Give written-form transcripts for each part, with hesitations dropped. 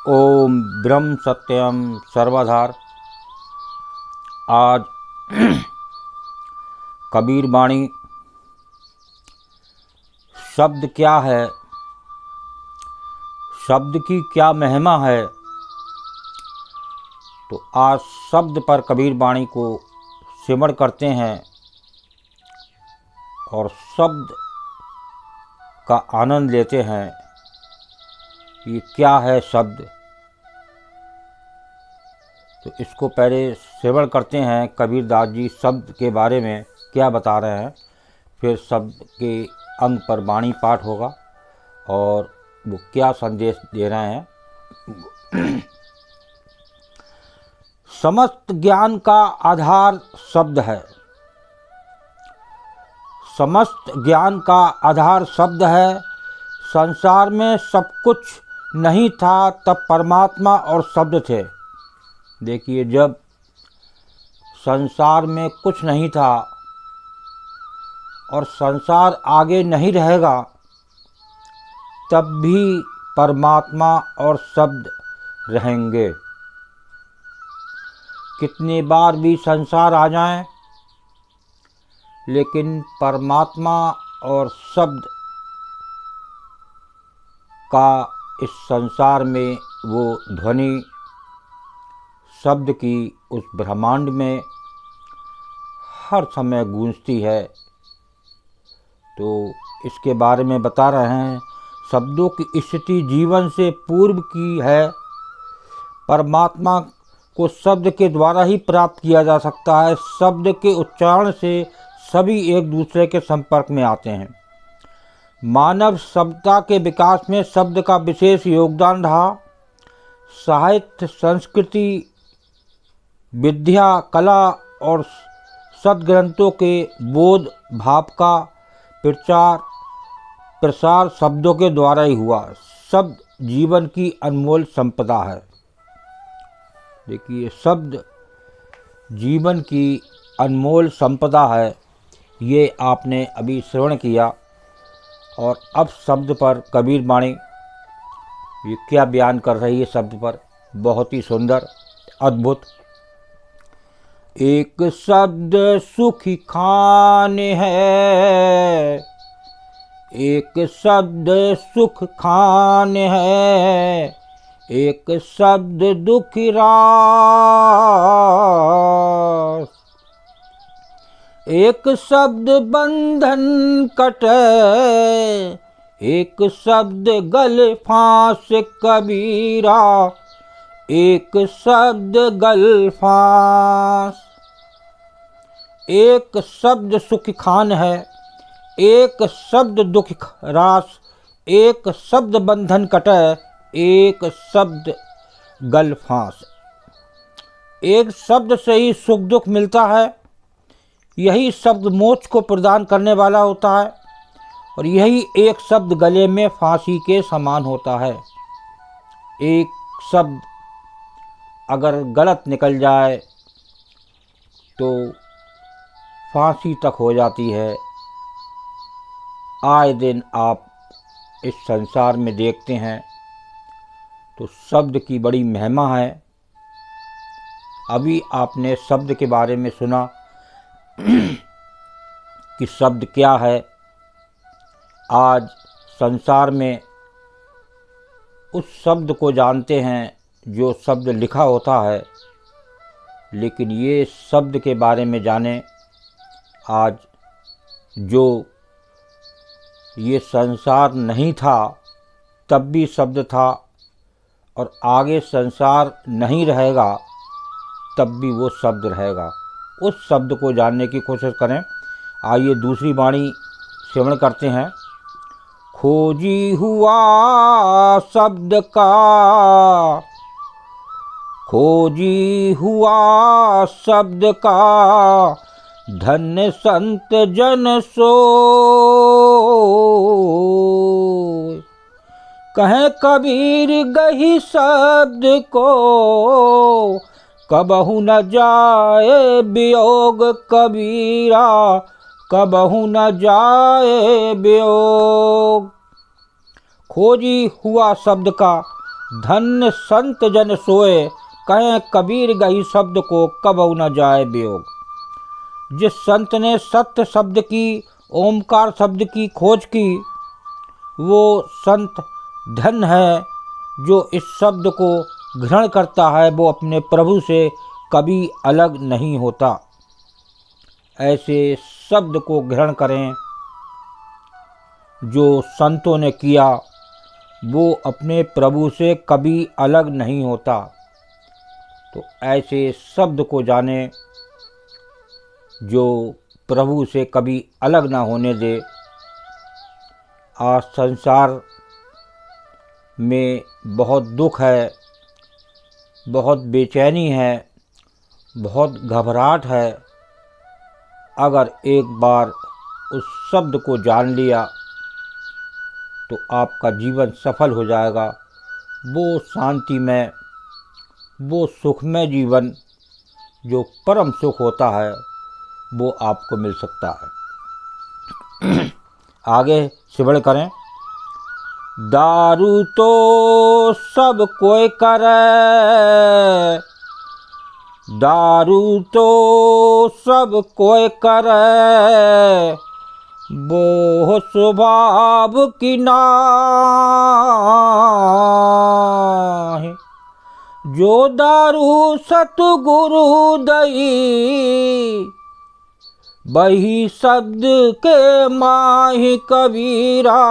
ओम ब्रह्म सत्यम सर्वधार। आज कबीर वाणी। शब्द क्या है, शब्द की क्या महिमा है, तो आज शब्द पर कबीर वाणी को सिमरण करते हैं और शब्द का आनंद लेते हैं। ये क्या है शब्द, तो इसको पहले श्रवण करते हैं। कबीरदास जी शब्द के बारे में क्या बता रहे हैं, फिर शब्द के अंग पर वाणी पाठ होगा और वो क्या संदेश दे रहे हैं। समस्त ज्ञान का आधार शब्द है। समस्त ज्ञान का आधार शब्द है। संसार में सब कुछ नहीं था तब परमात्मा और शब्द थे। देखिए, जब संसार में कुछ नहीं था और संसार आगे नहीं रहेगा, तब भी परमात्मा और शब्द रहेंगे। कितनी बार भी संसार आ जाए, लेकिन परमात्मा और शब्द का इस संसार में वो ध्वनि शब्द की उस ब्रह्मांड में हर समय गूंजती है। तो इसके बारे में बता रहे हैं। शब्दों की स्थिति जीवन से पूर्व की है। परमात्मा को शब्द के द्वारा ही प्राप्त किया जा सकता है। शब्द के उच्चारण से सभी एक दूसरे के संपर्क में आते हैं। मानव सभ्यता के विकास में शब्द का विशेष योगदान रहा। साहित्य, संस्कृति, विद्या, कला और सद्ग्रंथों के बोध भाव का प्रचार प्रसार शब्दों के द्वारा ही हुआ। शब्द जीवन की अनमोल संपदा है। देखिए, शब्द जीवन की अनमोल संपदा है। ये आपने अभी श्रवण किया। और अब शब्द पर कबीर वाणी ये क्या बयान कर रही है शब्द पर, बहुत ही सुंदर, अद्भुत। एक शब्द सुखी खान है, एक शब्द सुख खान है, एक शब्द दुखी रास, एक शब्द बंधन कटे, एक शब्द गल फांस कबीरा, एक शब्द गल फांस। एक शब्द सुख खान है, एक शब्द दुख रास, एक शब्द बंधन कटे, एक शब्द गल फांस। एक शब्द से ही सुख दुख मिलता है। यही शब्द मोक्ष को प्रदान करने वाला होता है और यही एक शब्द गले में फांसी के समान होता है। एक शब्द अगर गलत निकल जाए तो फांसी तक हो जाती है। आए दिन आप इस संसार में देखते हैं तो शब्द की बड़ी महिमा है। अभी आपने शब्द के बारे में सुना कि शब्द क्या है। आज संसार में उस शब्द को जानते हैं जो शब्द लिखा होता है, लेकिन ये शब्द के बारे में जाने आज जो ये संसार नहीं था तब भी शब्द था और आगे संसार नहीं रहेगा तब भी वो शब्द रहेगा। उस शब्द को जानने की कोशिश करें। आइए दूसरी वाणी श्रवण करते हैं। खोजी हुआ शब्द का, खोजी हुआ शब्द का, धन्य संत जन सो। कहें कबीर गही शब्द को, कबहु न जाए वियोग कबीरा, कबहु न जाए वियोग। खोजी हुआ शब्द का धन्य संत जन सोए, कहें कबीर गई शब्द को कबहु न जाए वियोग। जिस संत ने सत्य शब्द की, ओमकार शब्द की खोज की, वो संत धन्य है। जो इस शब्द को ग्रहण करता है वो अपने प्रभु से कभी अलग नहीं होता। ऐसे शब्द को ग्रहण करें जो संतों ने किया, वो अपने प्रभु से कभी अलग नहीं होता। तो ऐसे शब्द को जाने जो प्रभु से कभी अलग ना होने दे। आज संसार में बहुत दुख है, बहुत बेचैनी है, बहुत घबराहट है। अगर एक बार उस शब्द को जान लिया तो आपका जीवन सफल हो जाएगा। वो शांति में, वो सुखमय जीवन जो परम सुख होता है वो आपको मिल सकता है। आगे सिमरण करें। दारू तो सब कोई करे, दारू तो सब कोई करे, वो स्वभाव की नाहि। जो दारू सतगुरु दई, बही शब्द के माहि कबीरा,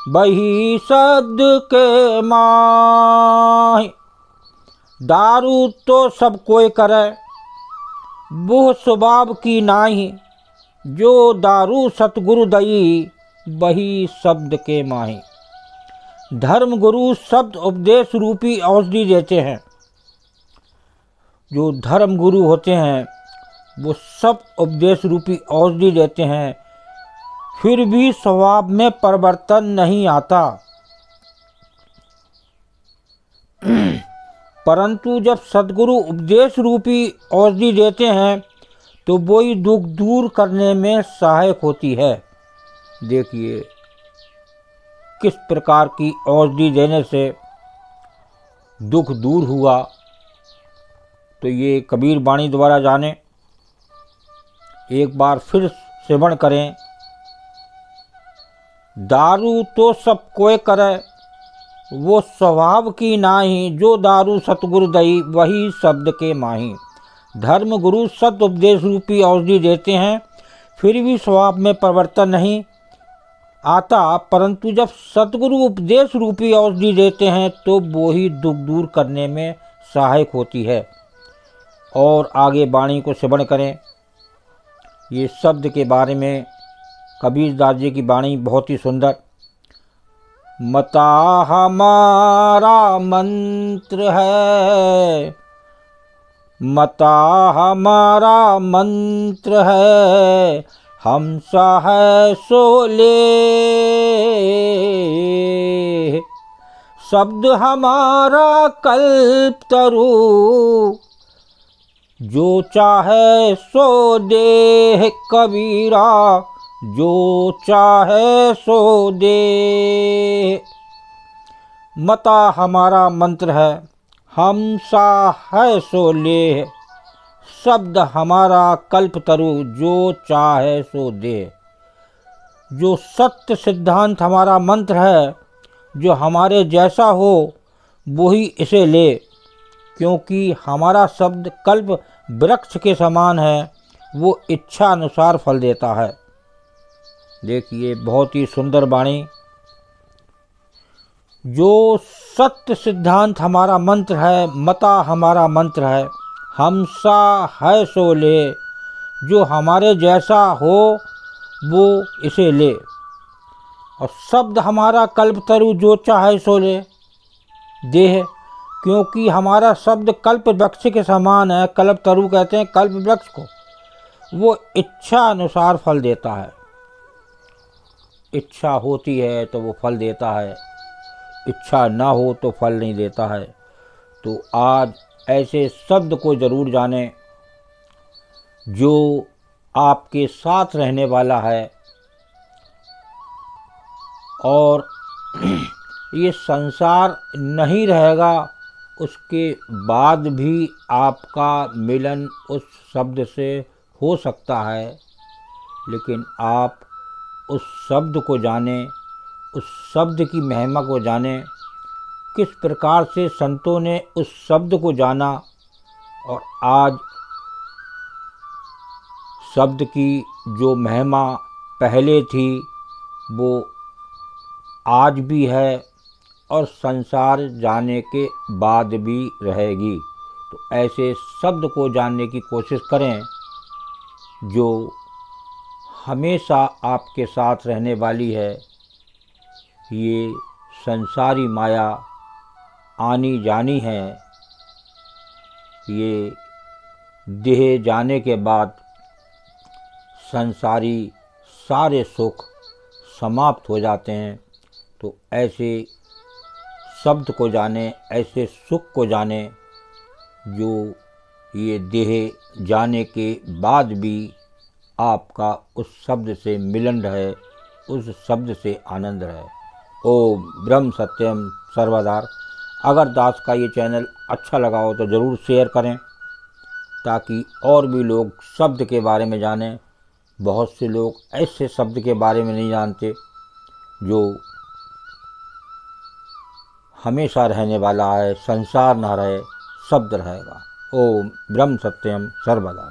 बही शब्द के माहि। दारू तो सब कोई करे, वो स्वभाव की नाही। जो दारू सतगुरु दई, बही शब्द के माहि। धर्म गुरु शब्द उपदेश रूपी औषधि देते हैं। जो धर्म गुरु होते हैं वो सब उपदेश रूपी औषधि देते हैं, फिर भी स्वभाव में परिवर्तन नहीं आता। परंतु जब सद्गुरु उपदेश रूपी औषधि देते हैं तो वही दुख दूर करने में सहायक होती है। देखिए किस प्रकार की औषधि देने से दुख दूर हुआ, तो ये कबीर वाणी द्वारा जाने। एक बार फिर सेवन करें। दारू तो सब कोई करे, वो स्वभाव की नाही। जो दारू सतगुरु दई, वही शब्द के माही। धर्म गुरु सत्य उपदेश रूपी औषधि देते हैं, फिर भी स्वभाव में परिवर्तन नहीं आता। परंतु जब सतगुरु उपदेश रूपी औषधि देते हैं तो वो ही दुख दूर करने में सहायक होती है। और आगे वाणी को श्रवण करें। ये शब्द के बारे में कबीरदास जी की वाणी बहुत ही सुंदर। मता हमारा मंत्र है, मता हमारा मंत्र है, हम सा है सो ले। शब्द हमारा कल्प तरु, जो चाहे सो दे कबीरा, जो चाहे सो दे। मता हमारा मंत्र है, हम सा है सो ले। शब्द हमारा कल्प तरु, जो चाहे सो दे। जो सत्य सिद्धांत हमारा मंत्र है, जो हमारे जैसा हो वही इसे ले। क्योंकि हमारा शब्द कल्प वृक्ष के समान है, वो इच्छा अनुसार फल देता है। देखिए बहुत ही सुंदर वाणी। जो सत्य सिद्धांत हमारा मंत्र है, मता हमारा मंत्र है, हम सा है सो ले। जो हमारे जैसा हो वो इसे ले। और शब्द हमारा कल्पतरु, जो चाहे सो ले। देह, क्योंकि हमारा शब्द कल्प वृक्ष के समान है। कल्पतरु कहते हैं कल्प वृक्ष को। वो इच्छा अनुसार फल देता है। इच्छा होती है तो वो फल देता है, इच्छा ना हो तो फल नहीं देता है। तो आज ऐसे शब्द को जरूर जानें जो आपके साथ रहने वाला है। और ये संसार नहीं रहेगा, उसके बाद भी आपका मिलन उस शब्द से हो सकता है, लेकिन आप उस शब्द को जानें, उस शब्द की महिमा को जानें, किस प्रकार से संतों ने उस शब्द को जाना और आज शब्द की जो महिमा पहले थी वो आज भी है और संसार जाने के बाद भी रहेगी। तो ऐसे शब्द को जानने की कोशिश करें जो हमेशा आपके साथ रहने वाली है। ये संसारी माया आनी जानी है, ये देह जाने के बाद संसारी सारे सुख समाप्त हो जाते हैं। तो ऐसे शब्द को जाने, ऐसे सुख को जाने जो ये देह जाने के बाद भी आपका उस शब्द से मिलन रहे, उस शब्द से आनंद रहे। ओम ब्रह्म सत्यम सर्वदा। अगर दास का ये चैनल अच्छा लगा हो तो ज़रूर शेयर करें ताकि और भी लोग शब्द के बारे में जानें। बहुत से लोग ऐसे शब्द के बारे में नहीं जानते जो हमेशा रहने वाला है, संसार ना रहे, शब्द रहेगा। ओम ब्रह्म सत्यम सर्वदा।